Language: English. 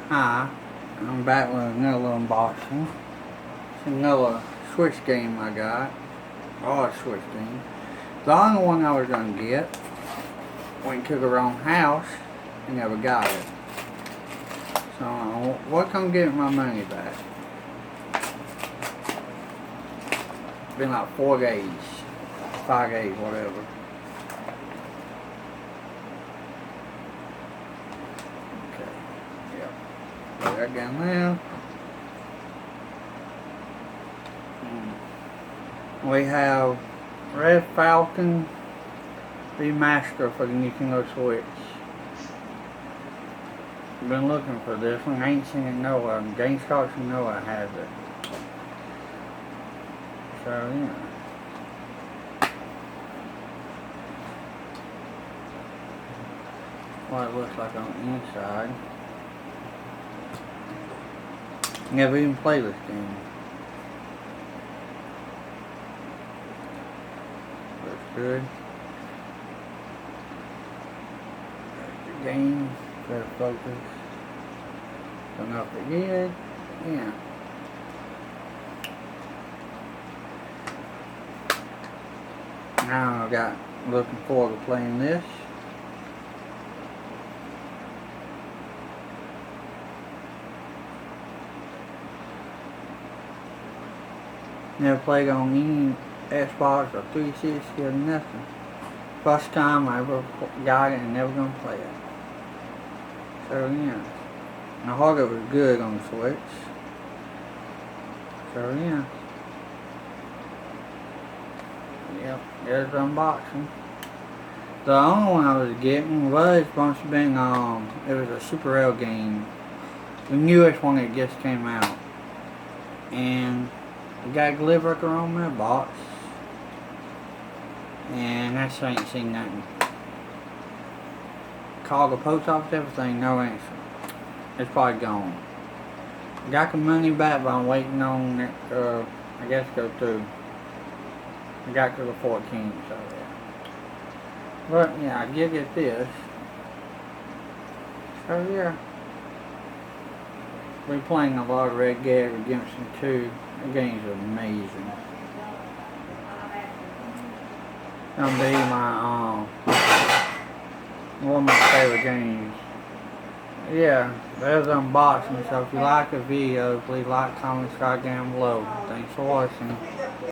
Hi, I'm back with another unboxing. It's another Switch game I got. Oh, a Switch game. The only one I was gonna get, went to the wrong house and never got it. So, what can get my money back? Been like 4 days, 5 days, whatever. Put that down there. We have Red Falcon Remastered for the Nintendo Switch. Been looking for this one. I ain't seen it nowhere. GameStop and nowhere has it. So yeah. What it looks like on the inside. Never even played this game. Looks good. There's the game. Better focus. Don't know if it did. Yeah. Now I got looking forward to playing this. Never played on any Xbox or 360 or nothing. First time I ever got it and never gonna play it. So yeah. And I heard it was good on the Switch. So yeah. Yep, there's the unboxing. The only one I was getting was supposed to be it was a Super Rail game. The newest one that just came out. And it got delivered on my box. And I still ain't seen nothing. Called the post office, everything, no answer. It's probably gone. Got the money back, but I'm waiting on it, I guess go through. I got to the 14th, so yeah. But yeah, I did get this. So yeah. We're playing a lot of Red Dead Redemption 2. The game's amazing. Gonna be my one of my favorite games. Yeah, there's the unboxing. So if you like the video, please like, comment, subscribe down below. Thanks for watching.